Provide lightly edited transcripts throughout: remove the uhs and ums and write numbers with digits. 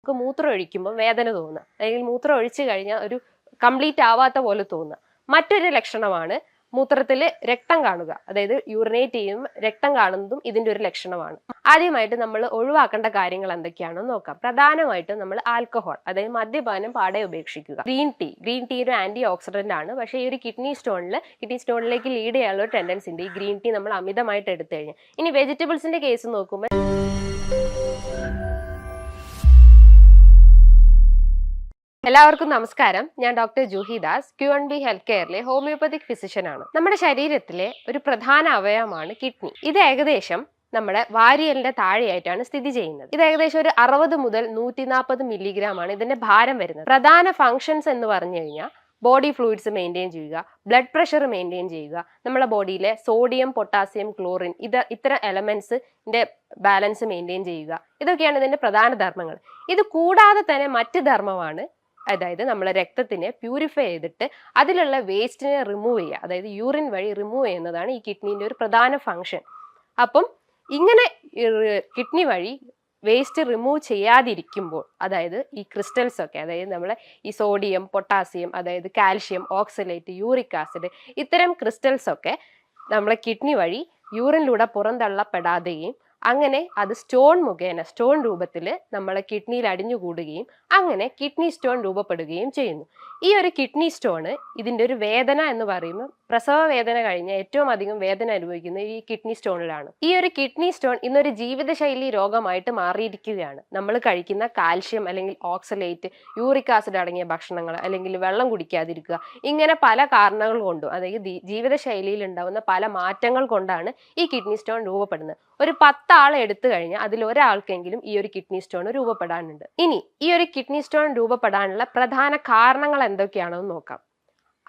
നമുക്ക് മൂത്രം ഒഴിക്കുമ്പോൾ വേദന തോന്നുക, അല്ലെങ്കിൽ മൂത്രം ഒഴിച്ചു കഴിഞ്ഞാൽ ഒരു കംപ്ലീറ്റ് ആവാത്ത പോലെ തോന്നുക. മറ്റൊരു ലക്ഷണമാണ് മൂത്രത്തിൽ രക്തം കാണുക, അതായത് യൂറിനേറ്റ് ചെയ്യുമ്പോൾ രക്തം കാണുന്നതും ഇതിന്റെ ഒരു ലക്ഷണമാണ്. ആദ്യമായിട്ട് നമ്മൾ ഒഴിവാക്കേണ്ട കാര്യങ്ങൾ എന്തൊക്കെയാണെന്ന് നോക്കാം. പ്രധാനമായിട്ടും നമ്മൾ ആൽക്കഹോൾ, അതായത് മദ്യപാനം പാടെ ഉപേക്ഷിക്കുക. ഗ്രീൻ ടീ ഒരു ആന്റി ഓക്സിഡന്റ് ആണ്, പക്ഷേ ഈ ഒരു കിഡ്നി സ്റ്റോണിലേക്ക് ലീഡ് ചെയ്യാനുള്ള ഒരു ടെൻഡൻസി ഉണ്ട് ഈ ഗ്രീൻ ടീ നമ്മൾ അമിതമായിട്ട് എടുത്തു കഴിഞ്ഞാൽ. ഇനി വെജിറ്റബിൾസിന്റെ കേസ് നോക്കുമ്പോൾ എല്ലാവർക്കും നമസ്കാരം. ഞാൻ doctor Juhi Das, Q&B health കെയറിലെ ഹോമിയോപ്പതിക് ഫിസിഷ്യൻ ആണ്. നമ്മുടെ ശരീരത്തിലെ ഒരു പ്രധാന അവയവമാണ് കിഡ്നി. ഇത് ഏകദേശം നമ്മുടെ വാരിയലിന്റെ താഴെയായിട്ടാണ് സ്ഥിതി ചെയ്യുന്നത്. ഇത് ഏകദേശം ഒരു 60 മുതൽ 140 മില്ലിഗ്രാം ആണ് ഇതിന്റെ ഭാരം വരുന്നത്. പ്രധാന ഫങ്ഷൻസ് എന്ന് പറഞ്ഞു കഴിഞ്ഞാൽ ബോഡി ഫ്ലൂയിഡ്സ് മെയിൻറ്റെയിൻ ചെയ്യുക, ബ്ലഡ് പ്രഷർ മെയിൻറ്റെയിൻ ചെയ്യുക, നമ്മുടെ ബോഡിയിലെ സോഡിയം, പൊട്ടാസ്യം, ക്ലോറിൻ ഇത്തരം എലമെന്റ്സിന്റെ ബാലൻസ് മെയിൻറ്റെയിൻ ചെയ്യുക. ഇതൊക്കെയാണ് ഇതിന്റെ പ്രധാന ധർമ്മങ്ങൾ. ഇത് കൂടാതെ തന്നെ മറ്റ് ധർമ്മമാണ്, അതായത് നമ്മളെ രക്തത്തിനെ പ്യൂരിഫൈ ചെയ്തിട്ട് അതിലുള്ള വേസ്റ്റിനെ റിമൂവ് ചെയ്യുക, അതായത് യൂറിൻ വഴി റിമൂവ് ചെയ്യുന്നതാണ് ഈ കിഡ്നീൻ്റെ ഒരു പ്രധാന ഫങ്ഷൻ. അപ്പം ഇങ്ങനെ കിഡ്നി വഴി വേസ്റ്റ് റിമൂവ് ചെയ്യാതിരിക്കുമ്പോൾ, അതായത് ഈ ക്രിസ്റ്റൽസ് ഒക്കെ, അതായത് നമ്മളെ ഈ സോഡിയം, പൊട്ടാസ്യം, അതായത് കാൽഷ്യം, ഓക്സലേറ്റ്, യൂറിക് ആസിഡ്, ഇത്തരം ക്രിസ്റ്റൽസ് ഒക്കെ നമ്മളെ കിഡ്നി വഴി യൂറിനിലൂടെ പുറന്തള്ളപ്പെടാതെയും അങ്ങനെ അത് സ്റ്റോൺ രൂപത്തിൽ നമ്മളെ കിഡ്നിയിൽ അടിഞ്ഞുകൂടുകയും അങ്ങനെ കിഡ്നി സ്റ്റോൺ രൂപപ്പെടുകയും ചെയ്യുന്നു. ഈ ഒരു കിഡ്നി സ്റ്റോണ് ഇതിൻ്റെ ഒരു വേദന എന്ന് പറയുമ്പോൾ പ്രസവ വേദന കഴിഞ്ഞ് ഏറ്റവും അധികം വേദന അനുഭവിക്കുന്നത് ഈ കിഡ്നി സ്റ്റോണിലാണ്. ഈ ഒരു കിഡ്നി സ്റ്റോൺ ഇന്നൊരു ജീവിതശൈലി രോഗമായിട്ട് മാറിയിരിക്കുകയാണ്. നമ്മൾ കഴിക്കുന്ന കാൽഷ്യം അല്ലെങ്കിൽ ഓക്സലേറ്റ്, യൂറിക് ആസിഡ് അടങ്ങിയ ഭക്ഷണങ്ങൾ, അല്ലെങ്കിൽ വെള്ളം കുടിക്കാതിരിക്കുക, ഇങ്ങനെ പല കാരണങ്ങൾ കൊണ്ടും, അതായത് ജീവിതശൈലിയിൽ ഉണ്ടാകുന്ന പല മാറ്റങ്ങൾ കൊണ്ടാണ് ഈ കിഡ്നി സ്റ്റോൺ രൂപപ്പെടുന്നത്. ഒരു 10 ആളെ എടുത്തു കഴിഞ്ഞാൽ അതിൽ ഒരാൾക്കെങ്കിലും ഈ ഒരു കിഡ്നി സ്റ്റോൺ രൂപപ്പെടാനുണ്ട്. ഇനി ഈ ഒരു കിഡ്നി സ്റ്റോൺ രൂപപ്പെടാനുള്ള പ്രധാന കാരണങ്ങൾ എന്തൊക്കെയാണെന്ന് നോക്കാം.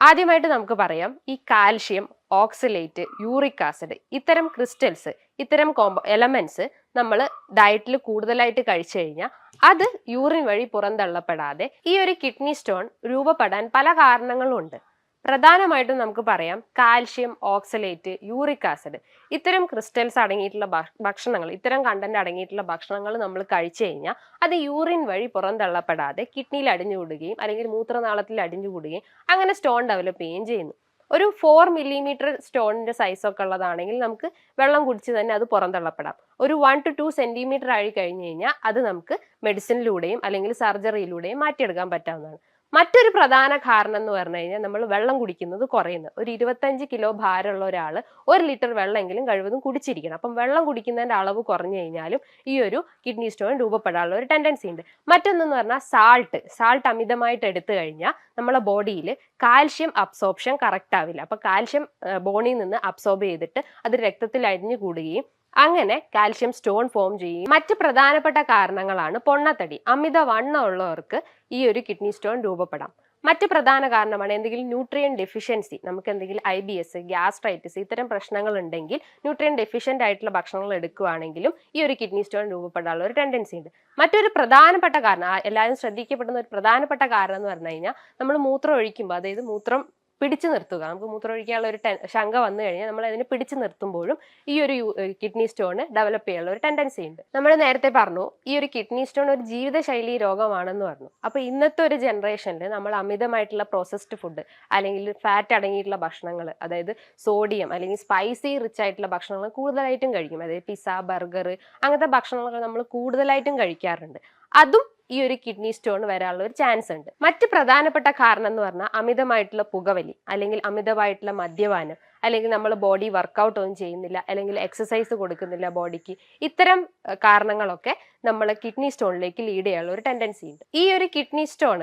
ആദ്യമായിട്ട് നമുക്ക് പറയാം, ഈ കാൽഷ്യം, ഓക്സലേറ്റ്, യൂറിക് ആസിഡ്, ഇത്തരം ക്രിസ്റ്റൽസ്, ഇത്തരം എലമെന്റ്സ് നമ്മൾ ഡയറ്റിൽ കൂടുതലായിട്ട് കഴിച്ചു കഴിഞ്ഞാൽ അത് യൂറിൻ വഴി പുറന്തള്ളപ്പെടാതെ ഈ ഒരു കിഡ്നി സ്റ്റോൺ രൂപപ്പെടാൻ പല കാരണങ്ങളും ഉണ്ട്. പ്രധാനമായിട്ടും നമുക്ക് പറയാം, കാൽഷ്യം, ഓക്സലേറ്റ്, യൂറിക് ആസിഡ്, ഇത്തരം ക്രിസ്റ്റൽസ് അടങ്ങിയിട്ടുള്ള ഭക്ഷണങ്ങൾ, ഇത്തരം കണ്ടന്റ് അടങ്ങിയിട്ടുള്ള ഭക്ഷണങ്ങൾ നമ്മൾ കഴിച്ചു കഴിഞ്ഞാൽ അത് യൂറിൻ വഴി പുറന്തള്ളപ്പെടാതെ കിഡ്നിയിൽ അടിഞ്ഞുകൂടുകയും അല്ലെങ്കിൽ മൂത്രനാളത്തിൽ അടിഞ്ഞുകൂടുകയും അങ്ങനെ സ്റ്റോൺ ഡെവലപ്പ് ചെയ്യുകയും ചെയ്യുന്നു. ഒരു 4 മില്ലിമീറ്റർ സ്റ്റോണിന്റെ സൈസ് ഒക്കെ ഉള്ളതാണെങ്കിൽ നമുക്ക് വെള്ളം കുടിച്ച് തന്നെ അത് പുറന്തള്ളപ്പെടാം. ഒരു 1 to 2 സെന്റിമീറ്റർ ആയി കഴിഞ്ഞു കഴിഞ്ഞാൽ അത് നമുക്ക് മെഡിസിനിലൂടെയും അല്ലെങ്കിൽ സർജറിയിലൂടെയും മാറ്റിയെടുക്കാൻ പറ്റാവുന്നതാണ്. മറ്റൊരു പ്രധാന കാരണം എന്ന് പറഞ്ഞു കഴിഞ്ഞാൽ നമ്മൾ വെള്ളം കുടിക്കുന്നത് കുറയുന്നത്. ഒരു 25 കിലോ ഭാരമുള്ള ഒരാൾ 1 ലിറ്റർ വെള്ളമെങ്കിലും കഴിവതും കുടിച്ചിരിക്കണം. അപ്പം വെള്ളം കുടിക്കുന്നതിൻ്റെ അളവ് കുറഞ്ഞു കഴിഞ്ഞാലും ഈ ഒരു കിഡ്നി സ്റ്റോൺ രൂപപ്പെടാനുള്ള ഒരു ടെൻഡൻസി ഉണ്ട്. മറ്റൊന്നെന്ന് പറഞ്ഞാൽ സാൾട്ട് അമിതമായിട്ട് എടുത്തു കഴിഞ്ഞാൽ നമ്മളെ ബോഡിയിൽ കാൽഷ്യം അബ്സോർപ്ഷൻ കറക്റ്റ് ആവില്ല. അപ്പം കാൽഷ്യം ബോണിൽ നിന്ന് അബ്സോർബ് ചെയ്തിട്ട് അത് രക്തത്തിൽ അടിഞ്ഞു കൂടുകയും അങ്ങനെ കാൽഷ്യം സ്റ്റോൺ ഫോം ചെയ്യും. മറ്റ് പ്രധാനപ്പെട്ട കാരണങ്ങളാണ് പൊണ്ണത്തടി. അമിതവണ്ണം ഉള്ളവർക്ക് ഈ ഒരു കിഡ്നി സ്റ്റോൺ രൂപപ്പെടാം. മറ്റ് പ്രധാന കാരണമാണ് എന്തെങ്കിലും ന്യൂട്രിയൻ ഡെഫിഷ്യൻസി, നമുക്ക് എന്തെങ്കിലും IBS, ഗ്യാസ്ട്രൈറ്റിസ്, ഇത്തരം പ്രശ്നങ്ങൾ ഉണ്ടെങ്കിൽ ന്യൂട്രിയൻ ഡെഫിഷ്യൻ്റ് ആയിട്ടുള്ള ഭക്ഷണങ്ങൾ എടുക്കുകയാണെങ്കിലും ഈ ഒരു കിഡ്നി സ്റ്റോൺ രൂപപ്പെടാനുള്ള ഒരു ടെൻഡൻസി ഉണ്ട്. മറ്റൊരു പ്രധാനപ്പെട്ട കാരണം, എല്ലാവരും ശ്രദ്ധിക്കപ്പെടുന്ന ഒരു പ്രധാനപ്പെട്ട കാരണം എന്ന് പറഞ്ഞു കഴിഞ്ഞാൽ നമ്മൾ മൂത്രം ഒഴിക്കുമ്പോൾ, അതായത് മൂത്രം പിടിച്ചു നിർത്തുക, നമുക്ക് മൂത്രമൊഴിക്കാനുള്ള ഒരു ശങ്ക വന്നു കഴിഞ്ഞാൽ നമ്മൾ അതിനെ പിടിച്ചു നിർത്തുമ്പോഴും ഈ ഒരു കിഡ്നി സ്റ്റോണ് ഡെവലപ്പ് ചെയ്യാനുള്ള ഒരു ടെൻഡൻസി ഉണ്ട്. നമ്മൾ നേരത്തെ പറഞ്ഞു ഈ ഒരു കിഡ്നി സ്റ്റോൺ ഒരു ജീവിതശൈലി രോഗമാണെന്ന് പറഞ്ഞു. അപ്പോൾ ഇന്നത്തെ ഒരു ജനറേഷനിൽ നമ്മൾ അമിതമായിട്ടുള്ള പ്രോസസ്ഡ് ഫുഡ് അല്ലെങ്കിൽ ഫാറ്റ് അടങ്ങിയിട്ടുള്ള ഭക്ഷണങ്ങൾ, അതായത് സോഡിയം അല്ലെങ്കിൽ സ്പൈസി റിച്ച് ആയിട്ടുള്ള ഭക്ഷണങ്ങൾ കൂടുതലായിട്ടും കഴിക്കും. അതായത് പിസ്സ, ബർഗർ, അങ്ങനത്തെ ഭക്ഷണങ്ങൾ നമ്മൾ കൂടുതലായിട്ടും കഴിക്കാറുണ്ട്. അതും ഈ ഒരു കിഡ്നി സ്റ്റോൺ വരാനുള്ള ഒരു ചാൻസ് ഉണ്ട്. മറ്റ് പ്രധാനപ്പെട്ട കാരണം എന്ന് പറഞ്ഞാൽ അമിതമായിട്ടുള്ള പുകവലി, അല്ലെങ്കിൽ അമിതമായിട്ടുള്ള മദ്യപാനം, അല്ലെങ്കിൽ നമ്മൾ ബോഡി വർക്കൗട്ട് ഒന്നും ചെയ്യുന്നില്ല, അല്ലെങ്കിൽ എക്സസൈസ് കൊടുക്കുന്നില്ല ബോഡിക്ക്, ഇത്തരം കാരണങ്ങളൊക്കെ നമ്മളെ കിഡ്നി സ്റ്റോണിലേക്ക് ലീഡ് ചെയ്യാനുള്ള ഒരു ടെൻഡൻസി ഉണ്ട്. ഈ ഒരു കിഡ്നി സ്റ്റോൺ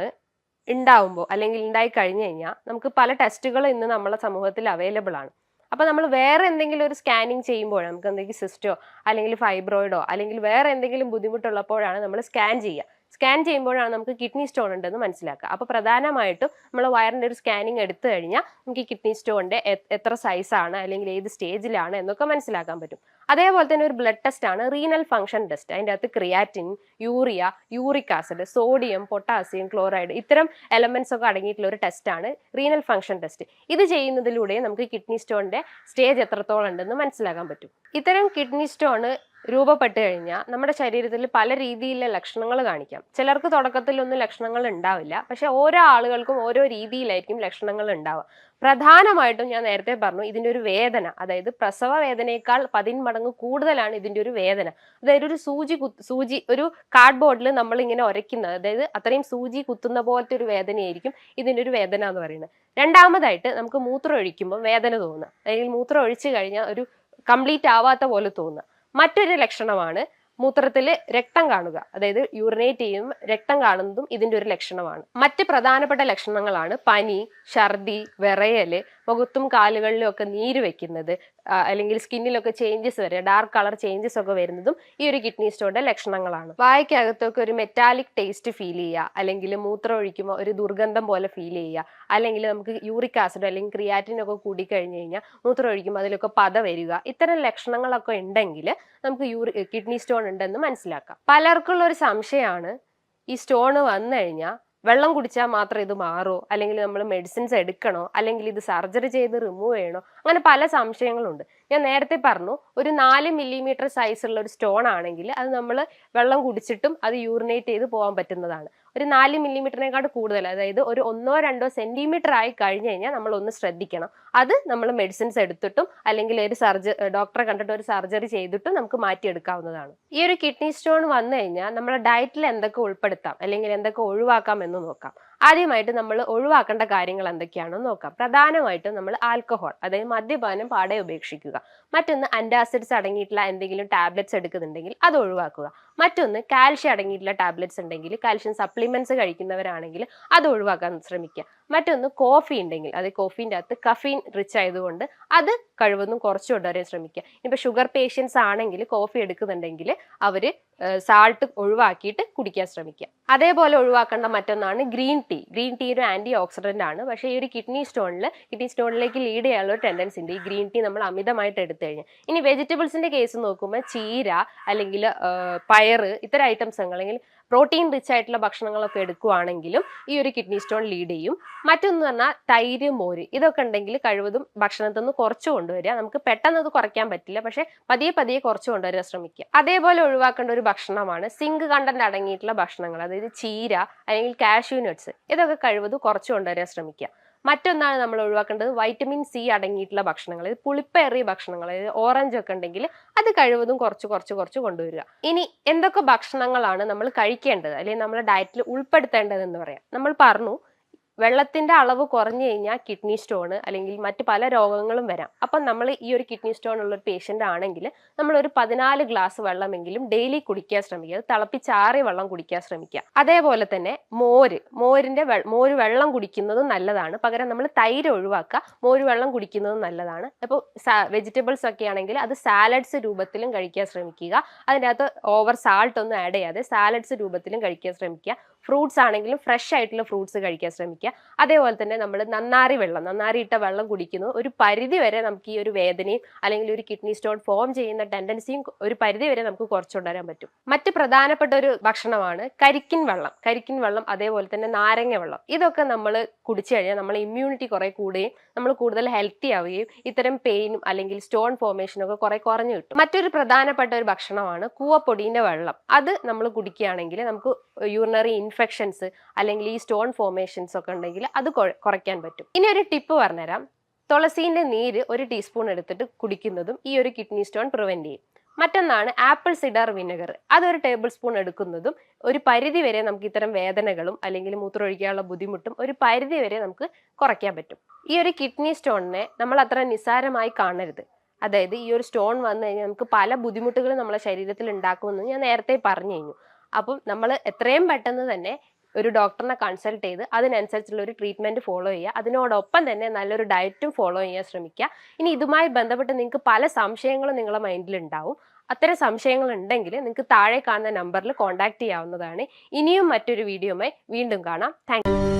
ഉണ്ടാവുമ്പോൾ അല്ലെങ്കിൽ ഉണ്ടായി കഴിഞ്ഞു കഴിഞ്ഞാൽ നമുക്ക് പല ടെസ്റ്റുകളും ഇന്ന് നമ്മളെ സമൂഹത്തിൽ അവൈലബിൾ ആണ്. അപ്പോൾ നമ്മൾ വേറെ എന്തെങ്കിലും ഒരു സ്കാനിങ് ചെയ്യുമ്പോൾ, നമുക്ക് എന്തെങ്കിലും സിസ്റ്റോ അല്ലെങ്കിൽ ഫൈബ്രോയിഡോ അല്ലെങ്കിൽ വേറെ എന്തെങ്കിലും ബുദ്ധിമുട്ടുള്ളപ്പോഴാണ് നമ്മൾ സ്കാൻ ചെയ്യുക. സ്കാൻ ചെയ്യുമ്പോഴാണ് നമുക്ക് കിഡ്നി സ്റ്റോൺ ഉണ്ടെന്ന് മനസ്സിലാക്കുക. അപ്പോൾ പ്രധാനമായിട്ടും നമ്മൾ വയറിൻ്റെ ഒരു സ്കാനിങ് എടുത്തു കഴിഞ്ഞാൽ നമുക്ക് ഈ കിഡ്നി സ്റ്റോണിൻ്റെ എത്ര സൈസാണ് അല്ലെങ്കിൽ ഏത് സ്റ്റേജിലാണ് എന്നൊക്കെ മനസ്സിലാക്കാൻ പറ്റും. അതേപോലെ തന്നെ ഒരു ബ്ലഡ് ടെസ്റ്റ് ആണ് റീനൽ ഫംഗ്ഷൻ ടെസ്റ്റ്. അതിൻ്റെ അകത്ത് creatine, urea, uric acid, sodium, potassium, chloride, ഇത്തരം എലമെന്റ്സ് ഒക്കെ അടങ്ങിയിട്ടുള്ള ഒരു ടെസ്റ്റാണ് റീനൽ ഫംഗ്ഷൻ ടെസ്റ്റ്. ഇത് ചെയ്യുന്നതിലൂടെ നമുക്ക് കിഡ്നി സ്റ്റോണിൻ്റെ സ്റ്റേജ് എത്രത്തോളം ഉണ്ടെന്ന് മനസ്സിലാക്കാൻ പറ്റും. ഇത്തരം കിഡ്നി സ്റ്റോൺ രൂപപ്പെട്ട് കഴിഞ്ഞാൽ നമ്മുടെ ശരീരത്തിൽ പല രീതിയിലുള്ള ലക്ഷണങ്ങൾ കാണിക്കാം. ചിലർക്ക് തുടക്കത്തിലൊന്നും ലക്ഷണങ്ങൾ ഉണ്ടാവില്ല. പക്ഷെ ഓരോ ആളുകൾക്കും ഓരോ രീതിയിലായിരിക്കും ലക്ഷണങ്ങൾ ഉണ്ടാവുക. പ്രധാനമായിട്ടും ഞാൻ നേരത്തെ പറഞ്ഞു ഇതിൻ്റെ ഒരു വേദന, അതായത് പ്രസവ വേദനയേക്കാൾ 10 മടങ്ങ് കൂടുതലാണ് ഇതിൻ്റെ ഒരു വേദന. അതായത് ഒരു സൂചി ഒരു കാർഡ്ബോർഡിൽ നമ്മൾ ഇങ്ങനെ ഉരയ്ക്കുന്നത്, അതായത് അത്രയും സൂചി കുത്തുന്ന പോലത്തെ ഒരു വേദനയായിരിക്കും ഇതിൻ്റെ ഒരു വേദന എന്ന് പറയുന്നത്. രണ്ടാമതായിട്ട് നമുക്ക് മൂത്രം ഒഴിക്കുമ്പോൾ വേദന തോന്നുക, അല്ലെങ്കിൽ മൂത്രം ഒഴിച്ചു കഴിഞ്ഞാൽ ഒരു കംപ്ലീറ്റ് ആവാത്ത പോലെ തോന്നുക. മറ്റൊരു ലക്ഷണമാണ് മൂത്രത്തിൽ രക്തം കാണുക, അതായത് യൂറിനേറ്റ് ചെയ്യുമ്പോൾ രക്തം കാണുന്നതും ഇതിൻ്റെ ഒരു ലക്ഷണമാണ്. മറ്റ് പ്രധാനപ്പെട്ട ലക്ഷണങ്ങളാണ് പനി, ഛർദി, വിറയല്, മുഖത്തും കാലുകളിലും ഒക്കെ നീര് വെക്കുന്നത്, അല്ലെങ്കിൽ സ്കിന്നിലൊക്കെ ചേഞ്ചസ് വരിക, ഡാർക്ക് കളർ ചേഞ്ചസ് ഒക്കെ വരുന്നതും ഈ ഒരു കിഡ്നി സ്റ്റോണിന്റെ ലക്ഷണങ്ങളാണ്. വായ്ക്കകത്തൊക്കെ ഒരു മെറ്റാലിക് ടേസ്റ്റ് ഫീൽ ചെയ്യുക, അല്ലെങ്കിൽ മൂത്രം ഒഴിക്കുമ്പോൾ ഒരു ദുർഗന്ധം പോലെ ഫീൽ ചെയ്യുക, അല്ലെങ്കിൽ നമുക്ക് യൂറിക് ആസിഡ് അല്ലെങ്കിൽ ക്രിയാറ്റിൻ ഒക്കെ കൂടിക്കഴിഞ്ഞ് കഴിഞ്ഞാൽ മൂത്രം ഒഴിക്കുമ്പോൾ അതിലൊക്കെ പത വരിക, ഇത്തരം ലക്ഷണങ്ങളൊക്കെ ഉണ്ടെങ്കിൽ നമുക്ക് കിഡ്നി സ്റ്റോൺ ഉണ്ടെന്ന് മനസ്സിലാക്കാം. പലർക്കുള്ള ഒരു സംശയമാണ്, ഈ സ്റ്റോൺ വന്നു കഴിഞ്ഞാൽ വെള്ളം കുടിച്ചാൽ മാത്രം ഇത് മാറോ, അല്ലെങ്കിൽ നമ്മൾ മെഡിസിൻസ് എടുക്കണോ, അല്ലെങ്കിൽ ഇത് സർജറി ചെയ്ത് റിമൂവ് ചെയ്യണോ, അങ്ങനെ പല സംശയങ്ങളുണ്ട്. ഞാൻ നേരത്തെ പറഞ്ഞു, ഒരു 4 മില്ലിമീറ്റർ സൈസുള്ള ഒരു സ്റ്റോൺ ആണെങ്കിൽ അത് നമ്മൾ വെള്ളം കുടിച്ചിട്ടും അത് യൂറിനേറ്റ് ചെയ്ത് പോകാൻ പറ്റുന്നതാണ്. ഒരു 4 മില്ലിമീറ്ററിനെക്കാൾ കൂടുതൽ, അതായത് ഒരു 1-2 സെന്റിമീറ്റർ ആയി കഴിഞ്ഞു കഴിഞ്ഞാൽ നമ്മൾ ഒന്ന് ശ്രദ്ധിക്കണം. അത് നമ്മൾ മെഡിസിൻസ് എടുത്തിട്ടും അല്ലെങ്കിൽ ഒരു ഡോക്ടറെ കണ്ടിട്ട് ഒരു സർജറി ചെയ്തിട്ടും നമുക്ക് മാറ്റിയെടുക്കാവുന്നതാണ്. ഈ ഒരു കിഡ്നി സ്റ്റോൺ വന്നു കഴിഞ്ഞാൽ നമ്മുടെ ഡയറ്റിൽ എന്തൊക്കെ ഉൾപ്പെടുത്താം അല്ലെങ്കിൽ എന്തൊക്കെ ഒഴിവാക്കാം എന്ന് നോക്കാം. ആദ്യമായിട്ട് നമ്മൾ ഒഴിവാക്കേണ്ട കാര്യങ്ങൾ എന്തൊക്കെയാണെന്ന് നോക്കാം. പ്രധാനമായിട്ടും നമ്മൾ ആൽക്കഹോൾ, അതായത് മദ്യപാനം പാടെ ഉപേക്ഷിക്കുക. മറ്റൊന്ന് ആന്റാസിഡ്സ് അടങ്ങിയിട്ടുള്ള എന്തെങ്കിലും ടാബ്ലറ്റ്സ് എടുക്കുന്നുണ്ടെങ്കിൽ അത് ഒഴിവാക്കുക. മറ്റൊന്ന് കാൽഷ്യം അടങ്ങിയിട്ടുള്ള ടാബ്ലറ്റ്സ് ഉണ്ടെങ്കിൽ, കാൽഷ്യം സപ്ലിമെന്റ്സ് കഴിക്കുന്നവരാണെങ്കിൽ അത് ഒഴിവാക്കാൻ ശ്രമിക്കുക. മറ്റൊന്ന് കോഫി ഉണ്ടെങ്കിൽ, അത് കോഫീൻ്റെ അകത്ത് കഫീൻ റിച്ച് ആയതുകൊണ്ട് അത് കഴിവതും കുറച്ച് കൊണ്ടുവരാൻ ശ്രമിക്കുക. ഇപ്പോൾ ഷുഗർ പേഷ്യൻസ് ആണെങ്കിൽ കോഫി എടുക്കുന്നുണ്ടെങ്കിൽ അവർ സാൾട്ട് ഒഴിവാക്കിയിട്ട് കുടിക്കാൻ ശ്രമിക്കുക. അതേപോലെ ഒഴിവാക്കേണ്ട മറ്റൊന്നാണ് ഗ്രീൻ ടീ. ഗ്രീൻ ടീ ഒരു ആന്റി ഓക്സിഡന്റ് ആണ്. പക്ഷേ ഈ ഒരു കിഡ്നി സ്റ്റോണിലേക്ക് ലീഡ് ചെയ്യാനുള്ള ഒരു ടെൻഡൻസി ഉണ്ട് ഈ ഗ്രീൻ ടീ നമ്മൾ അമിതമായിട്ട് എടുത്തു കഴിഞ്ഞാൽ. ഇനി വെജിറ്റബിൾസിന്റെ കേസ് നോക്കുമ്പോൾ ചീര അല്ലെങ്കിൽ പയറ്, ഇത്തരം ഐറ്റംസ് അല്ലെങ്കിൽ പ്രോട്ടീൻ റിച്ച് ആയിട്ടുള്ള ഭക്ഷണങ്ങളൊക്കെ എടുക്കുകയാണെങ്കിലും ഈ ഒരു കിഡ്നി സ്റ്റോൺ ലീഡ് ചെയ്യും. മറ്റൊന്ന് പറഞ്ഞാൽ തൈര്, മോര്, ഇതൊക്കെ ഉണ്ടെങ്കിൽ കഴിവതും ഭക്ഷണത്തിൽ നിന്ന് കുറച്ച് കൊണ്ടുവരിക. നമുക്ക് പെട്ടെന്ന് അത് കുറയ്ക്കാൻ പറ്റില്ല, പക്ഷെ പതിയെ കുറച്ച് കൊണ്ടുവരാൻ ശ്രമിക്കുക. അതേപോലെ ഒഴിവാക്കേണ്ട ഒരു ഭക്ഷണമാണ് സിങ്ക് കണ്ടന്റ് അടങ്ങിയിട്ടുള്ള ഭക്ഷണങ്ങൾ, അതായത് ചീര അല്ലെങ്കിൽ കാഷ്യൂ നട്ട്സ്, ഇതൊക്കെ കഴിവതും കുറച്ച് കൊണ്ടുവരാൻ ശ്രമിക്കുക. മറ്റൊന്നാണ് നമ്മൾ ഒഴിവാക്കേണ്ടത് വൈറ്റമിൻ സി അടങ്ങിയിട്ടുള്ള ഭക്ഷണങ്ങൾ, പുളിപ്പേറിയ ഭക്ഷണങ്ങൾ, അതായത് ഓറഞ്ച് ഒക്കെ ഉണ്ടെങ്കിൽ അത് കഴിവതും കുറച്ച് കൊണ്ടുവരിക. ഇനി എന്തൊക്കെ ഭക്ഷണങ്ങളാണ് നമ്മൾ കഴിക്കേണ്ടത് അല്ലെങ്കിൽ നമ്മുടെ ഡയറ്റിൽ ഉൾപ്പെടുത്തേണ്ടതെന്ന് പറയാം. നമ്മൾ പറഞ്ഞു, വെള്ളത്തിന്റെ അളവ് കുറഞ്ഞു കഴിഞ്ഞാൽ കിഡ്നി സ്റ്റോൺ അല്ലെങ്കിൽ മറ്റ് പല രോഗങ്ങളും വരാം. അപ്പം നമ്മൾ ഈ ഒരു കിഡ്നി സ്റ്റോൺ ഉള്ള ഒരു പേഷ്യൻ്റ് ആണെങ്കിൽ നമ്മൾ ഒരു 14 ഗ്ലാസ് വെള്ളമെങ്കിലും ഡെയിലി കുടിക്കാൻ ശ്രമിക്കുക. തിളപ്പിച്ചാറിയ വെള്ളം കുടിക്കാൻ ശ്രമിക്കുക. അതേപോലെ തന്നെ മോര് വെള്ളം കുടിക്കുന്നതും നല്ലതാണ്. പകരം നമ്മൾ തൈര് ഒഴിവാക്കുക, മോര് വെള്ളം കുടിക്കുന്നതും നല്ലതാണ്. അപ്പോൾ വെജിറ്റബിൾസ് ഒക്കെ ആണെങ്കിൽ അത് സാലഡ്സ് രൂപത്തിലും കഴിക്കാൻ ശ്രമിക്കുക. അതിൻ്റെ അകത്ത് ഓവർ സാൾട്ട് ഒന്നും ആഡ് ചെയ്യാതെ സാലഡ്സ് രൂപത്തിലും കഴിക്കാൻ ശ്രമിക്കുക. ഫ്രൂട്ട്സ് ആണെങ്കിലും ഫ്രഷ് ആയിട്ടുള്ള ഫ്രൂട്ട്സ് കഴിക്കാൻ ശ്രമിക്കുക. അതേപോലെ തന്നെ നമ്മൾ നന്നാരി ഇട്ട വെള്ളം കുടിക്കുന്നത് ഒരു പരിധി വരെ നമുക്ക് ഈ ഒരു വേദനയും അല്ലെങ്കിൽ ഒരു കിഡ്നി സ്റ്റോൺ ഫോം ചെയ്യുന്ന ടെൻഡൻസിയും ഒരു പരിധി വരെ നമുക്ക് കുറച്ചുകൊണ്ടുവരാൻ പറ്റും. മറ്റ് പ്രധാനപ്പെട്ട ഒരു ഭക്ഷണമാണ് കരിക്കിൻ വെള്ളം, അതേപോലെ തന്നെ നാരങ്ങ വെള്ളം. ഇതൊക്കെ നമ്മൾ കുടിച്ചു കഴിഞ്ഞാൽ നമ്മളെ ഇമ്മ്യൂണിറ്റി കുറെ കൂടുകയും നമ്മൾ കൂടുതൽ ഹെൽത്തി ആവുകയും ഇത്തരം പെയിനും അല്ലെങ്കിൽ സ്റ്റോൺ ഫോർമേഷനും ഒക്കെ കുറെ കുറഞ്ഞു കിട്ടും. മറ്റൊരു പ്രധാനപ്പെട്ട ഒരു ഭക്ഷണമാണ് കൂവപ്പൊടിയുടെ വെള്ളം. അത് നമ്മൾ കുടിക്കുകയാണെങ്കിൽ നമുക്ക് യൂറിനറി ഇൻഫെക്ഷൻസ് അല്ലെങ്കിൽ ഈ സ്റ്റോൺ ഫോർമേഷൻസ് ഒക്കെ ഉണ്ടെങ്കിൽ അത് കുറയ്ക്കാൻ പറ്റും. ഇനി ഒരു ടിപ്പ് പറഞ്ഞുതരാം. തുളസീൻ്റെ നീര് 1 ടീസ്പൂൺ എടുത്തിട്ട് കുടിക്കുന്നതും ഈ ഒരു കിഡ്നി സ്റ്റോൺ പ്രിവെന്റ് ചെയ്യും. മറ്റൊന്നാണ് ആപ്പിൾ സിഡർ വിനെഗർ. അതൊരു ടേബിൾ സ്പൂൺ എടുക്കുന്നതും ഒരു പരിധി വരെ നമുക്ക് ഇത്തരം വേദനകളും അല്ലെങ്കിൽ മൂത്രമൊഴിക്കാനുള്ള ബുദ്ധിമുട്ടും ഒരു പരിധി വരെ നമുക്ക് കുറയ്ക്കാൻ പറ്റും. ഈ ഒരു കിഡ്നി സ്റ്റോണിനെ നമ്മൾ അത്ര നിസ്സാരമായി കാണരുത്. അതായത് ഈ ഒരു സ്റ്റോൺ വന്നു കഴിഞ്ഞാൽ നമുക്ക് പല ബുദ്ധിമുട്ടുകളും നമ്മളെ ശരീരത്തിൽ ഉണ്ടാക്കുമെന്ന് ഞാൻ നേരത്തെ പറഞ്ഞു കഴിഞ്ഞു. അപ്പം നമ്മൾ എത്രയും പെട്ടെന്ന് തന്നെ ഒരു ഡോക്ടറിനെ കൺസൾട്ട് ചെയ്ത് അതിനനുസരിച്ചുള്ള ഒരു ട്രീറ്റ്മെന്റ് ഫോളോ ചെയ്യുക. അതിനോടൊപ്പം തന്നെ നല്ലൊരു ഡയറ്റും ഫോളോ ചെയ്യാൻ ശ്രമിക്കുക. ഇനി ഇതുമായി ബന്ധപ്പെട്ട് നിങ്ങൾക്ക് പല സംശയങ്ങളും നിങ്ങളുടെ മൈൻഡിൽ ഉണ്ടാവും. അത്തരം സംശയങ്ങൾ ഉണ്ടെങ്കിൽ നിങ്ങൾക്ക് താഴെ കാണുന്ന നമ്പറിൽ കോൺടാക്ട് ചെയ്യാവുന്നതാണ്. ഇനിയും മറ്റൊരു വീഡിയോയുമായി വീണ്ടും കാണാം. Thank you.